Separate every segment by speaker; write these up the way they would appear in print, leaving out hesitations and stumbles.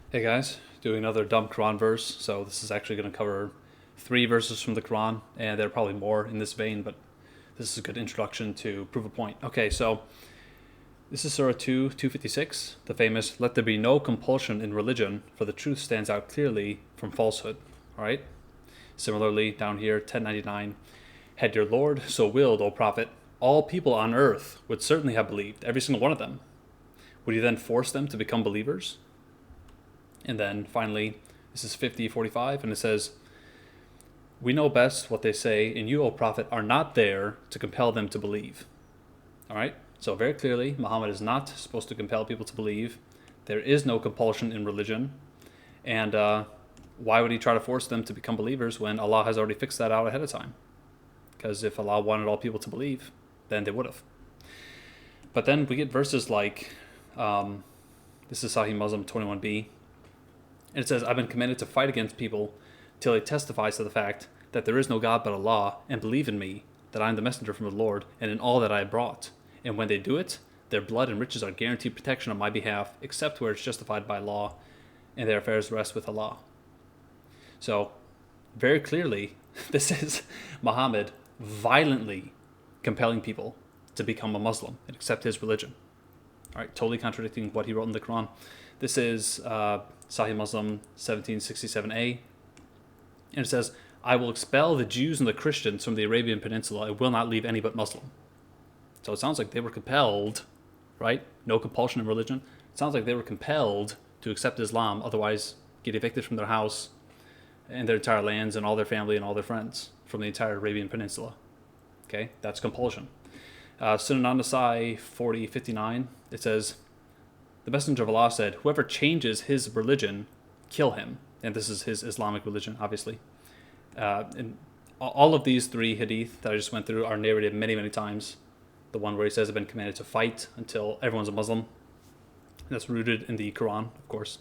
Speaker 1: Hey guys, doing another dumb Quran verse. So this is actually going to cover 3 verses from the Quran, and there are probably more in this vein, but this is a good introduction to prove a point. Okay, so this is Surah 2, 256, the famous, "Let there be no compulsion in religion, for the truth stands out clearly from falsehood." All right? Similarly, down here, 1099, "Had your Lord so willed, O Prophet, all people on earth would certainly have believed, every single one of them. Would you then force them to become believers?" And then finally, this is 50:45, and it says, "We know best what they say, and you, O Prophet, are not there to compel them to believe." All right? So very clearly, Muhammad is not supposed to compel people to believe. There is no compulsion in religion. And why would he try to force them to become believers when Allah has already fixed that out ahead of time? Because if Allah wanted all people to believe, then they would have. But then we get verses like, this is Sahih Muslim 21b, and it says, "I've been commanded to fight against people till they testify to the fact that there is no God but Allah, and believe in me, that I am the messenger from the Lord, and in all that I have brought. And when they do it, their blood and riches are guaranteed protection on my behalf, except where it's justified by law, and their affairs rest with Allah." So, very clearly, this is Muhammad violently compelling people to become a Muslim and accept his religion. All right, totally contradicting what he wrote in the Quran. This is Sahih Muslim 1767a, and it says, "I will expel the Jews and the Christians from the Arabian Peninsula. I will not leave any but Muslim." So it sounds like they were compelled, right? No compulsion in religion. It sounds like they were compelled to accept Islam, otherwise get evicted from their house and their entire lands and all their family and all their friends from the entire Arabian Peninsula. Okay, that's compulsion. Sunan an-Nasai 40:59, it says, "The Messenger of Allah said, whoever changes his religion, kill him." And this is his Islamic religion, obviously. And all of these 3 hadith that I just went through are narrated many, many times. The one where he says, "I've been commanded to fight until everyone's a Muslim." And that's rooted in the Quran, of course.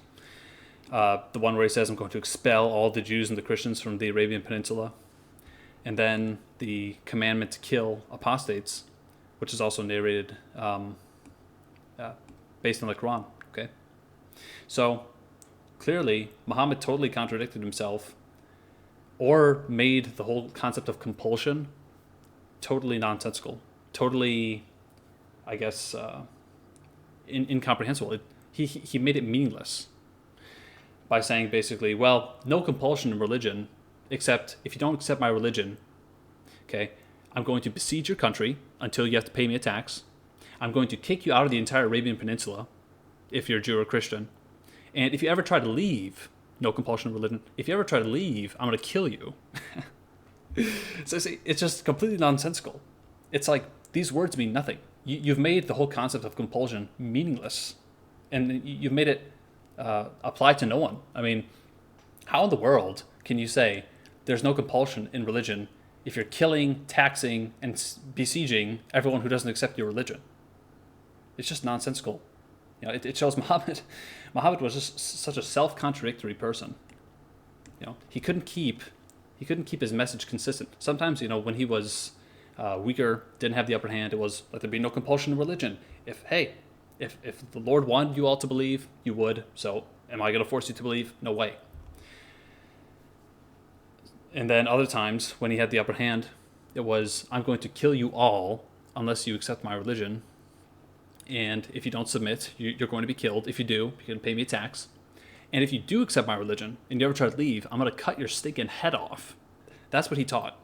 Speaker 1: The one where he says, "I'm going to expel all the Jews and the Christians from the Arabian Peninsula." And then the commandment to kill apostates, which is also narrated based on the Quran. Okay, so clearly Muhammad totally contradicted himself, or made the whole concept of compulsion totally nonsensical, totally, I guess, incomprehensible. He made it meaningless by saying basically, well, no compulsion in religion, except if you don't accept my religion, okay, I'm going to besiege your country until you have to pay me a tax. I'm going to kick you out of the entire Arabian Peninsula if you're a Jew or Christian. And if you ever try to leave, no compulsion of religion, if you ever try to leave, I'm going to kill you." So see, it's just completely nonsensical. It's like these words mean nothing. You've made the whole concept of compulsion meaningless. And you've made it apply to no one. I mean, how in the world can you say there's no compulsion in religion if you're killing, taxing, and besieging everyone who doesn't accept your religion? It's just nonsensical. You know, it shows Muhammad was just such a self-contradictory person. You know, he couldn't keep his message consistent. Sometimes, you know, when he was weaker, didn't have the upper hand, it was, "Let there be no compulsion in religion. If the Lord wanted you all to believe, you would. So am I going to force you to believe? No way." And then other times when he had the upper hand, it was, "I'm going to kill you all unless you accept my religion. And if you don't submit, you're going to be killed. If you do, you can pay me a tax. And if you do accept my religion and you ever try to leave, I'm going to cut your stinking head off." That's what he taught.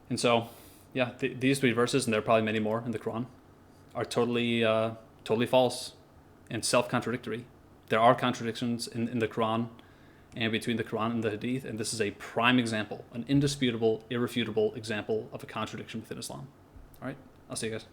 Speaker 1: And so, yeah, these 3 verses, and there are probably many more in the Quran, are totally false and self-contradictory. There are contradictions in the Quran and between the Quran and the Hadith, and this is a prime example, an indisputable, irrefutable example of a contradiction within Islam. All right, I'll see you guys.